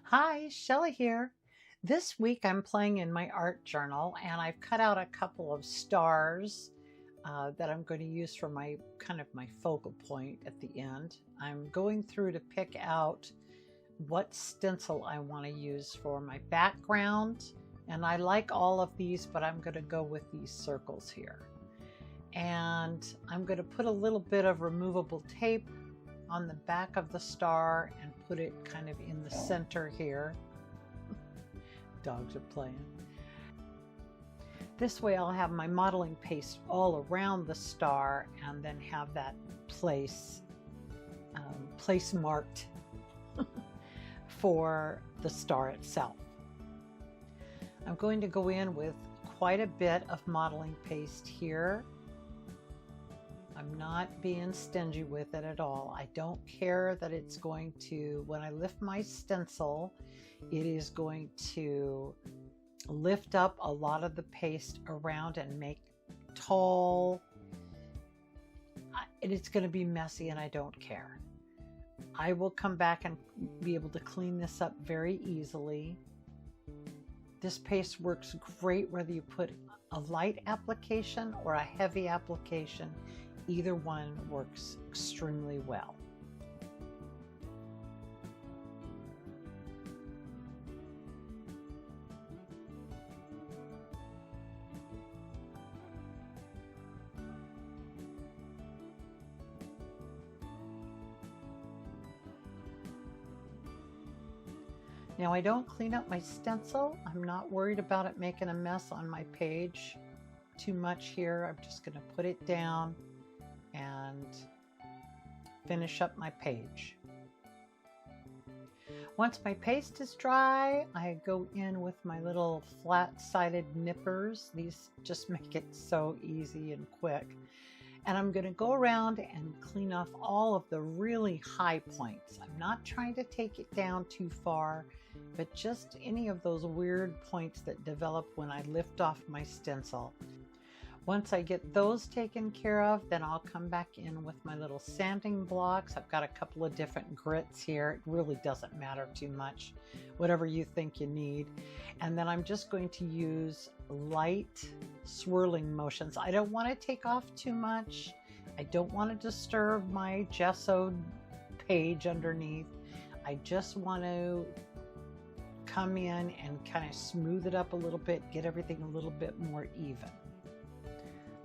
Hi, Shelly here. This week I'm playing in my art journal and I've cut out a couple of stars that I'm going to use for my my focal point at the end. I'm going through to pick out what stencil I want to use for my background, and I like all of these, but I'm going to go with these circles here. And I'm going to put a little bit of removable tape on the back of the star and put it kind of in the center here. Dogs are playing. This way I'll have my modeling paste all around the star and then have that place marked for the star itself. I'm going to go in with quite a bit of modeling paste here. I'm not being stingy with it at all. I don't care that it's going to, when I lift my stencil, it is going to lift up a lot of the paste around and make tall, and it's going to be messy, and I don't care. I will come back and be able to clean this up very easily. This paste works great whether you put a light application or a heavy application. Either one works extremely well. Now I don't clean up my stencil. I'm not worried about it making a mess on my page too much here. I'm just going to put it down and finish up my page. Once my paste is dry, I go in with my little flat-sided nippers. These just make it so easy and quick. And I'm going to go around and clean off all of the really high points. I'm not trying to take it down too far, but just any of those weird points that develop when I lift off my stencil. Once I get those taken care of, then I'll come back in with my little sanding blocks. I've got a couple of different grits here. It really doesn't matter too much, whatever you think you need. And then I'm just going to use light swirling motions. I don't want to take off too much. I don't want to disturb my gessoed page underneath. I just want to come in and kind of smooth it up a little bit, get everything a little bit more even.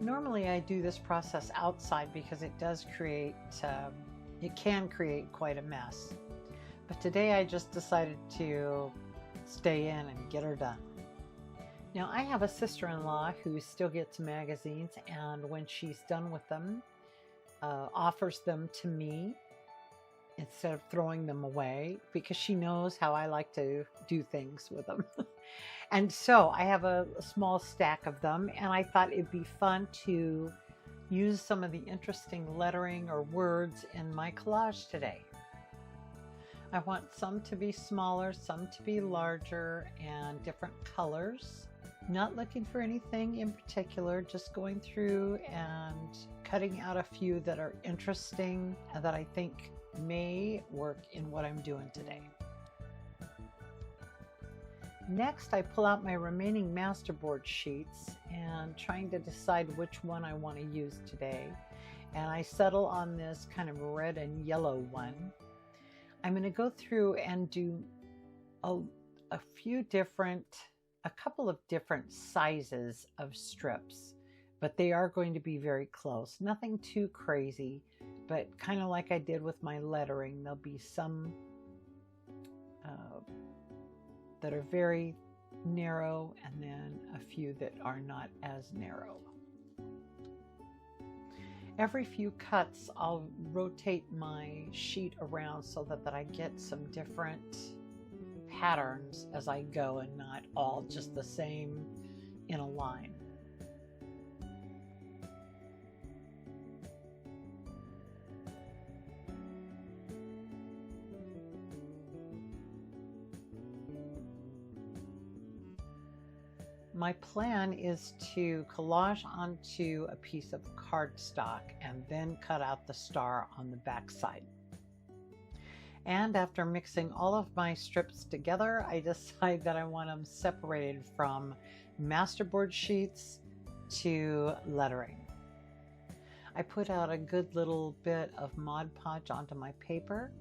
Normally I do this process outside because it does create, it can create quite a mess. But today I just decided to stay in and get her done. Now I have a sister-in-law who still gets magazines, and when she's done with them, offers them to me instead of throwing them away, because she knows how I like to do things with them. And so I have a small stack of them, and I thought it'd be fun to use some of the interesting lettering or words in my collage today. I want some to be smaller, some to be larger, and different colors. Not looking for anything in particular, just going through and cutting out a few that are interesting and that I think may work in what I'm doing today. Next, I pull out my remaining Masterboard sheets and trying to decide which one I want to use today. And I settle on this kind of red and yellow one. I'm going to go through and do a couple of different sizes of strips, but they are going to be very close. Nothing too crazy, but kind of like I did with my lettering, there'll be some that are very narrow, and then a few that are not as narrow. Every few cuts, I'll rotate my sheet around so that I get some different patterns as I go and not all just the same in a line. My plan is to collage onto a piece of cardstock and then cut out the star on the back side. And after mixing all of my strips together, I decide that I want them separated from masterboard sheets to lettering. I put out a good little bit of Mod Podge onto my paper,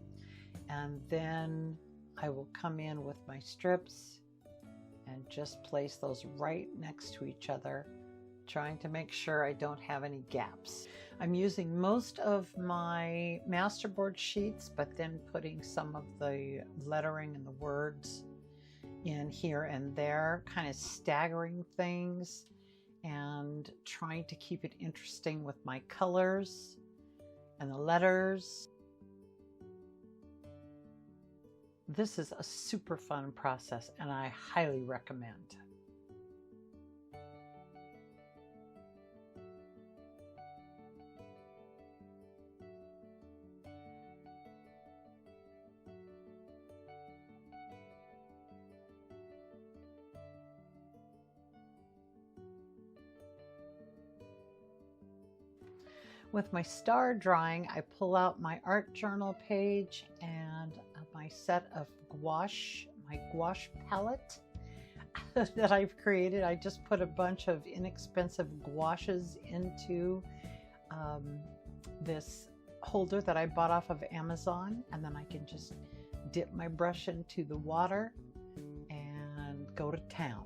and then I will come in with my strips and just place those right next to each other, trying to make sure I don't have any gaps. I'm using most of my masterboard sheets, but then putting some of the lettering and the words in here and there, kind of staggering things and trying to keep it interesting with my colors and the letters. This is a super fun process and I highly recommend. With my star drawing, I pull out my art journal page and my set of gouache, my gouache palette that I've created. I just put a bunch of inexpensive gouaches into this holder that I bought off of Amazon, and then I can just dip my brush into the water and go to town.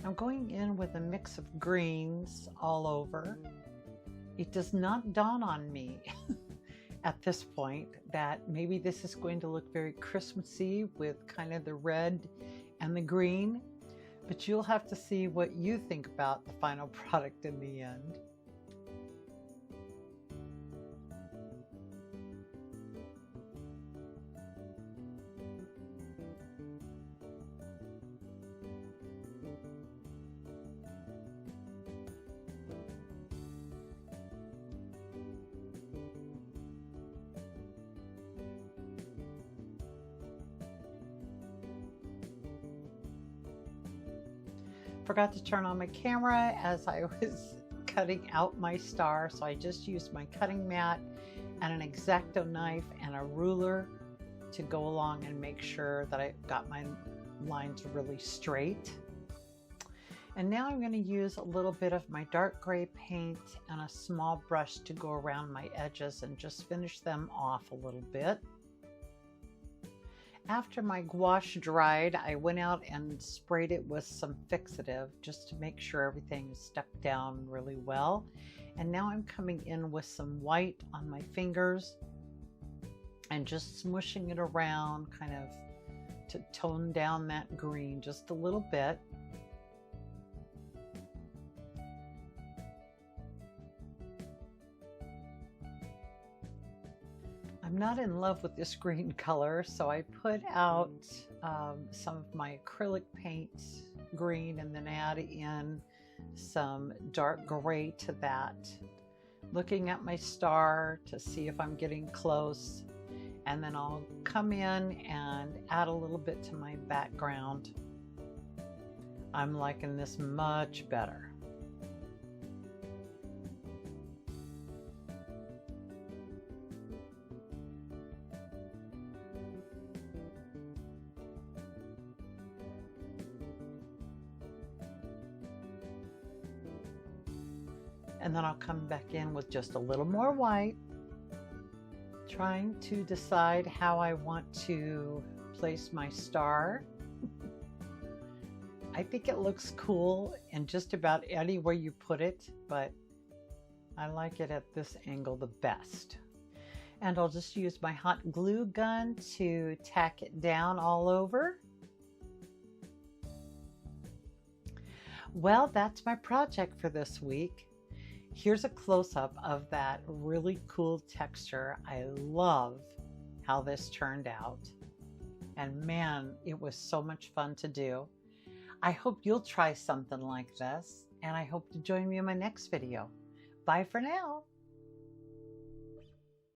I'm going in with a mix of greens all over. It does not dawn on me at this point that maybe this is going to look very Christmassy with kind of the red and the green, but you'll have to see what you think about the final product in the end. Forgot to turn on my camera as I was cutting out my star, so I just used my cutting mat and an X-Acto knife and a ruler to go along and make sure that I got my lines really straight. And now I'm going to use a little bit of my dark gray paint and a small brush to go around my edges and just finish them off a little bit. After my gouache dried, I went out and sprayed it with some fixative just to make sure everything stuck down really well. And now I'm coming in with some white on my fingers and just smushing it around, kind of to tone down that green just a little bit. I'm not in love with this green color, so I put out some of my acrylic paint green and then add in some dark gray to that. Looking at my star to see if I'm getting close, and then I'll come in and add a little bit to my background. I'm liking this much better. And then I'll come back in with just a little more white, trying to decide how I want to place my star. I think it looks cool in just about anywhere you put it, but I like it at this angle the best. And I'll just use my hot glue gun to tack it down all over. Well, that's my project for this week. Here's a close-up of that really cool texture. I love how this turned out. And man, it was so much fun to do. I hope you'll try something like this, and I hope to join me in my next video. Bye for now.